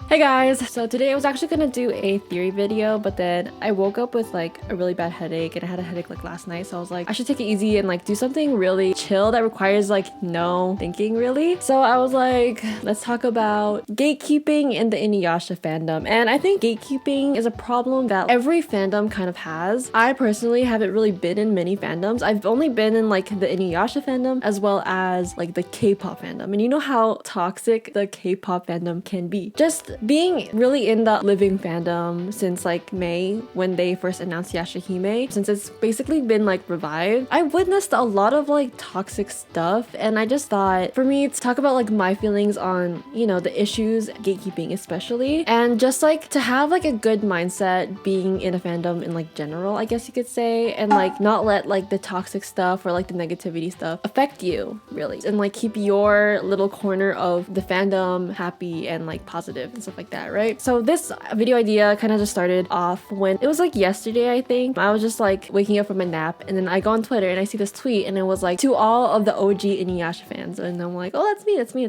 Hey guys! So today I was actually gonna do a theory video, but then I woke up with like a really bad headache and I had a headache like last night, so I was like I should take it easy and like do something really chill that requires like no thinking really. So I was like, let's talk about gatekeeping in the InuYasha fandom. And I think gatekeeping is a problem that every fandom kind of has. I personally haven't really been in many fandoms. I've only been in like the InuYasha fandom as well as like the K-pop fandom, and you know how toxic the K-pop fandom can be. Just being really in the living fandom since like May when they first announced Yashahime, since it's basically been like revived, I witnessed a lot of like toxic stuff, and I just thought for me to talk about like my feelings on, you know, the issues gatekeeping especially, and just like to have like a good mindset being in a fandom in like general, I guess you could say, and like not let like the toxic stuff or like the negativity stuff affect you really, and like keep your little corner of the fandom happy and like positive and stuff like that, right? So this video idea kind of just started off when it was like yesterday, I think. I was just like waking up from a nap, and then I go on Twitter and I see this tweet, and it was like, to all of the OG InuYasha fans, and I'm like, oh, that's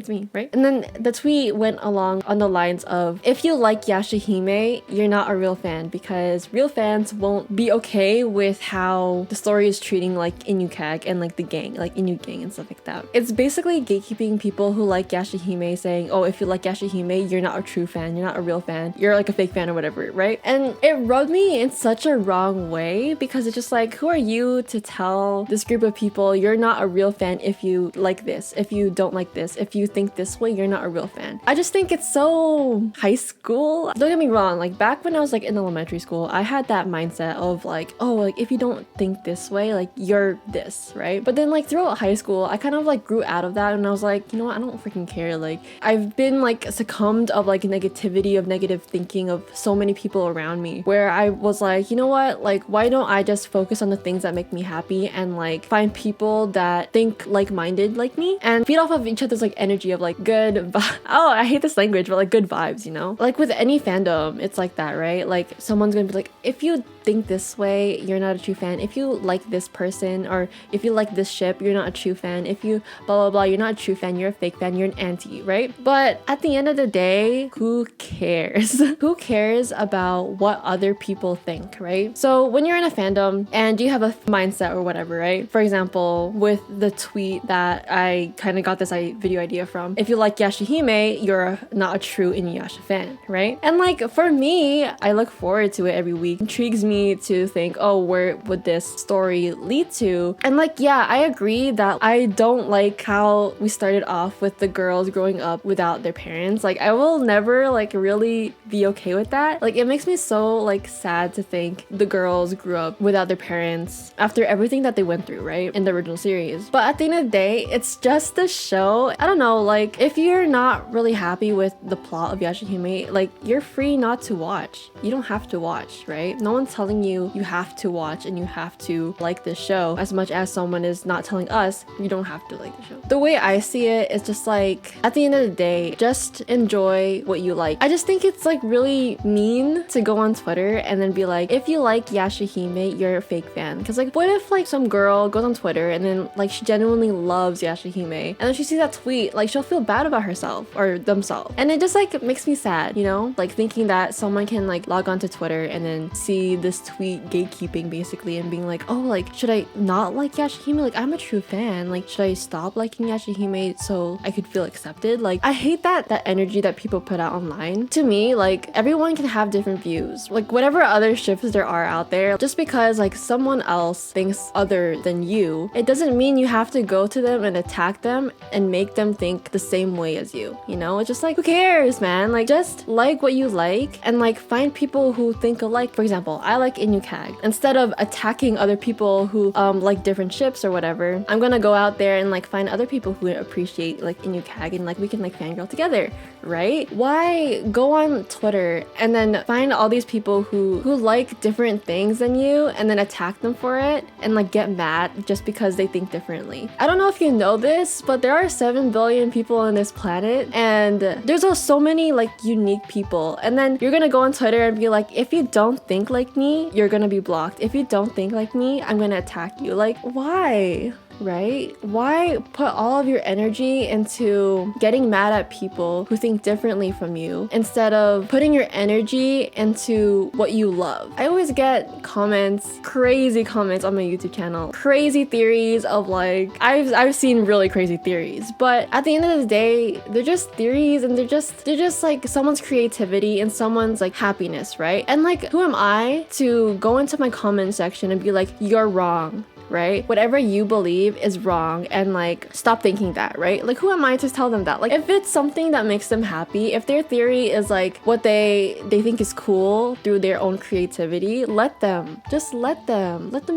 me, right? And then the tweet went along on the lines of, if you like Yashahime, you're not a real fan, because real fans won't be okay with how the story is treating like InuKag and like the gang, like Inu gang and stuff like that. It's basically gatekeeping people who like Yashahime, saying, oh, if you like Yashahime, you're not a true fan, you're not a real fan, you're like a fake fan or whatever, right? And it rubbed me in such a wrong way, because it's just like, who are you to tell this group of people you're not a real fan if you like this, if you don't like this, if you think this way, you're not a real fan? I just think it's so high school. Don't get me wrong, like back when I was like in elementary school, I had that mindset of like, oh, like if you don't think this way, like you're this, right? But then like throughout high school, I kind of like grew out of that, and I was like, you know what, I don't freaking care. Like I've been like succumbed of like negativity, of negative thinking of so many people around me, where I was like, you know what, like why don't I just focus on the things that make me happy and like find people that think like-minded like me and feed off of each other's like energy of like good oh, I hate this language, but like good vibes, you know? Like with any fandom, it's like that, right? Like someone's gonna be like, if you think this way, you're not a true fan. If you like this person, or if you like this ship, you're not a true fan. If you blah blah blah, you're not a true fan, you're a fake fan, you're an anti, right? But at the end of the day, who cares? Who cares about what other people think, right? So when you're in a fandom and you have a mindset or whatever, right? For example, with the tweet that I kind of got this video idea from, if you like Yashahime, you're not a true InuYasha fan, right? And like for me, I look forward to it every week. It intrigues me to think, oh, where would this story lead to? And like, yeah, I agree that I don't like how we started off with the girls growing up without their parents. Like I will never like really be okay with that. Like it makes me so like sad to think the girls grew up without their parents after everything that they went through, right, in the original series. But at the end of the day, it's just a show. I don't know, like if you're not really happy with the plot of Yashahime, like you're free not to watch. You don't have to watch, right? No one's telling you have to watch and you have to like this show, as much as someone is not telling us you don't have to like the show. The way I see it is just like, at the end of the day, just enjoy what you like. I just think it's like really mean to go on Twitter and then be like, if you like Yashahime, you're a fake fan. Because like, what if like some girl goes on Twitter and then like she genuinely loves Yashahime, and then she sees that tweet, like she'll feel bad about herself or themselves, and it just like makes me sad, you know, like thinking that someone can like log onto Twitter and then see this tweet gatekeeping basically and being like, oh, like should I not like Yashahime? Like I'm a true fan, like should I stop liking Yashahime so I could feel accepted? Like I hate that energy that people put out online. To me, like everyone can have different views, like whatever other ships there are out there. Just because like someone else thinks other than you, it doesn't mean you have to go to them and attack them and make them think the same way as you, you know? It's just like, who cares, man? Like just like what you like and like find people who think alike. For example, I like InuKag. Instead of attacking other people who like different ships or whatever, I'm gonna go out there and like find other people who appreciate like InuKag, and like we can like fangirl together, right? Why go on Twitter and then find all these people who like different things than you and then attack them for it and like get mad just because they think differently? I don't know if you know this, but there are 7 billion people on this planet, and there's also so many like unique people, and then you're gonna go on Twitter and be like, if you don't think like me, you're gonna be blocked. If you don't think like me, I'm gonna attack you. Like, why? right? Why put all of your energy into getting mad at people who think differently from you instead of putting your energy into what you love? I always get comments, crazy comments on my YouTube channel, crazy theories of like, I've seen really crazy theories, but at the end of the day, they're just theories, and they're just like someone's creativity and someone's like happiness, right? And like, who am I to go into my comment section and be like, you're wrong, right? Whatever you believe is wrong, and like, stop thinking that, right? Like, who am I to tell them that? Like, if it's something that makes them happy, if their theory is like what they think is cool through their own creativity, let them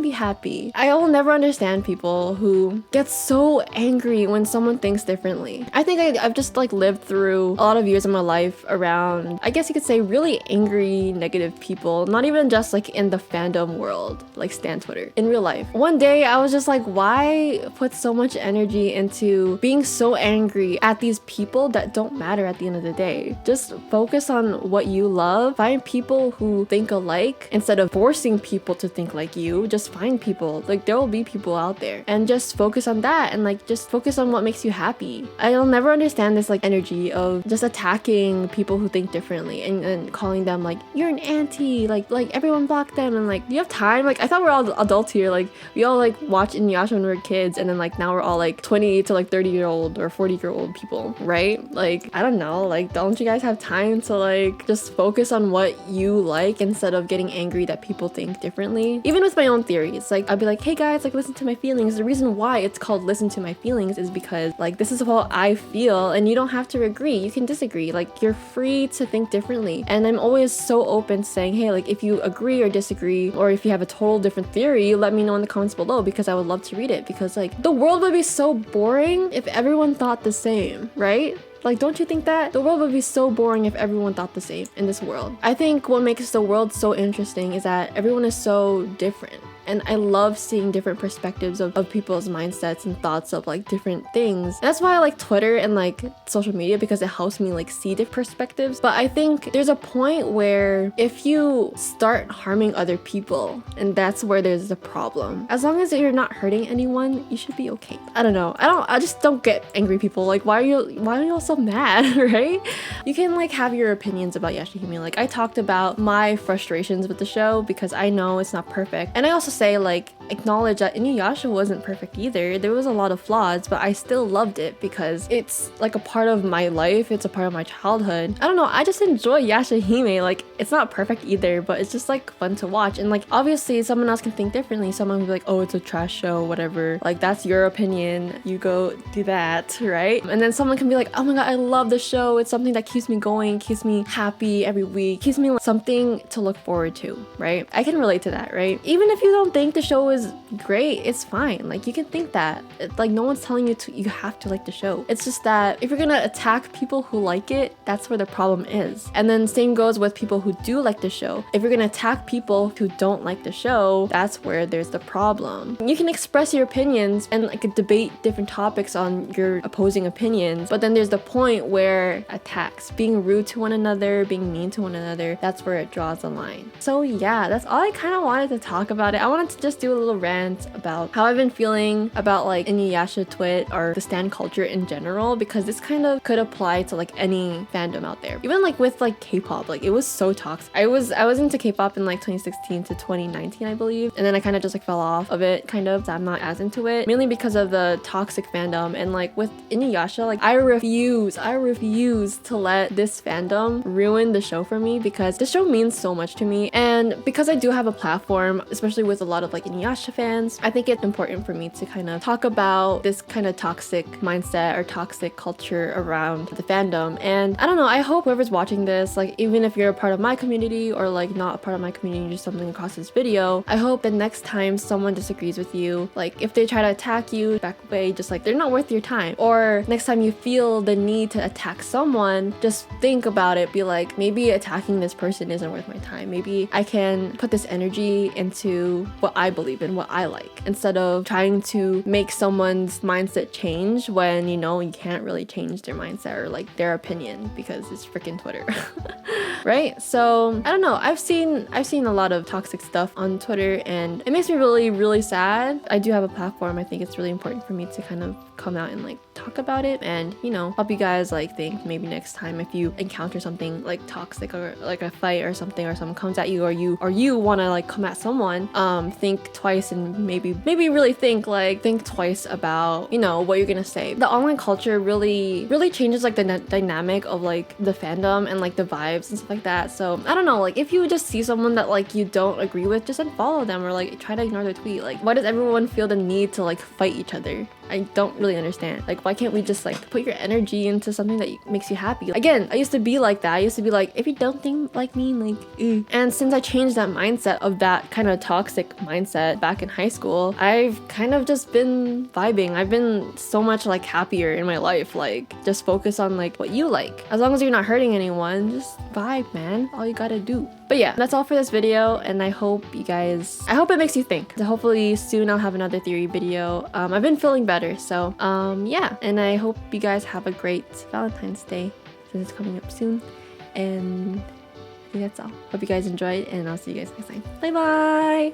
be happy. I will never understand people who get so angry when someone thinks differently. I think I've just like lived through a lot of years of my life around, I guess you could say, really angry, negative people, not even just like in the fandom world, like Stan Twitter, in real life. One day I was just like, why put so much energy into being so angry at these people that don't matter at the end of the day? Just focus on what you love. Find people who think alike instead of forcing people to think like you. Just find people. Like, there will be people out there, and just focus on that, and like, just focus on what makes you happy. I'll never understand this like energy of just attacking people who think differently and calling them like, you're an anti, like everyone block them, and like, do you have time? Like, I thought we're all adults here. Like, we all like watch InuYasha when we were kids, and then like now we're all like 20 to like 30-year-old or 40-year-old people, right? Like, I don't know, like, don't you guys have time to like just focus on what you like instead of getting angry that people think differently? Even with my own theories, like, I'd be like, hey guys, like, listen to my feelings. The reason why it's called listen to my feelings is because like, this is how I feel, and you don't have to agree. You can disagree. Like, you're free to think differently. And I'm always so open to saying, hey, like, if you agree or disagree, or if you have a total different theory, let me know in the comments below, because I would love to read it. Because like, the world would be so boring if everyone thought the same, right? Like, don't you think that? The world would be so boring if everyone thought the same in this world. I think what makes the world so interesting is that everyone is so different. And I love seeing different perspectives of people's mindsets and thoughts of like different things. That's why I like Twitter and like social media, because it helps me like see different perspectives. But I think there's a point where if you start harming other people, and that's where there's a problem. As long as you're not hurting anyone, you should be okay. I don't know. I just don't get angry people. Like, why are you all so mad, right? You can like have your opinions about Yashahime. Like, I talked about my frustrations with the show because I know it's not perfect. And I also say, like, acknowledge that InuYasha wasn't perfect either. There was a lot of flaws, but I still loved it because it's like a part of my life. It's a part of my childhood. I don't know, I just enjoy Yashahime. Like, it's not perfect either, but it's just like fun to watch. And like, obviously someone else can think differently. Someone will be like, oh, it's a trash show, whatever. Like, that's your opinion, you go do that, right? And then someone can be like, oh my god, I love the show. It's something that keeps me going, keeps me happy every week, keeps me like something to look forward to, right? I can relate to that, right? Even if you don't think the show is great, it's fine. Like, you can think that. Like, no one's telling you have to like the show. It's just that if you're gonna attack people who like it, that's where the problem is. And then same goes with people who do like the show. If you're gonna attack people who don't like the show, that's where there's the problem. You can express your opinions and like debate different topics on your opposing opinions, but then there's the point where attacks, being rude to one another, being mean to one another, that's where it draws the line. So yeah, that's all I kind of wanted to talk about it. I wanted to just do a little rant about how I've been feeling about like InuYasha twit or the stan culture in general, because this kind of could apply to like any fandom out there. Even like with like K-pop, like it was so toxic. I was into K-pop in like 2016 to 2019, I believe, and then I kind of just like fell off of it, kind of. So I'm not as into it, mainly because of the toxic fandom. And like with InuYasha, like I refuse to let this fandom ruin the show for me, because the show means so much to me. And because I do have a platform, especially with a lot of like InuYasha fans, I think it's important for me to kind of talk about this kind of toxic mindset or toxic culture around the fandom. And I don't know, I hope whoever's watching this, like even if you're a part of my community or like not a part of my community, just something across this video, I hope that next time someone disagrees with you, like if they try to attack you, back away, just like they're not worth your time. Or next time you feel the need to attack someone, just think about it, be like, maybe attacking this person isn't worth my time. Maybe I can put this energy into what I believe in, what I like, instead of trying to make someone's mindset change when you know you can't really change their mindset or like their opinion because it's freaking Twitter. Right? So I don't know. I've seen a lot of toxic stuff on Twitter, and it makes me really sad. I do have a platform. I think it's really important for me to kind of come out and like talk about it, and you know, help you guys like think maybe next time if you encounter something like toxic or like a fight or something, or someone comes at you, or you want to like come at someone, think twice and maybe really think twice about, you know, what you're gonna say. The online culture really changes like the dynamic of like the fandom and like the vibes and stuff like that. So I don't know, like if you just see someone that like you don't agree with, just unfollow them or like try to ignore their tweet. Like why does everyone feel the need to like fight each other? I don't really understand. Like why can't we just like put your energy into something that makes you happy? Again, I used to be like that. I used to be like, if you don't think like me, like and since I changed that mindset of that kind of toxic mindset back in high school, I've kind of just been vibing. I've been so much like happier in my life. Like just focus on like what you like. As long as you're not hurting anyone, just vibe, man. All you gotta do. But yeah, that's all for this video, and I hope it makes you think. So hopefully soon I'll have another theory video. I've been feeling better, so yeah, and I hope you guys have a great Valentine's Day since it's coming up soon, and I think that's all. Hope you guys enjoyed, and I'll see you guys next time. Bye bye.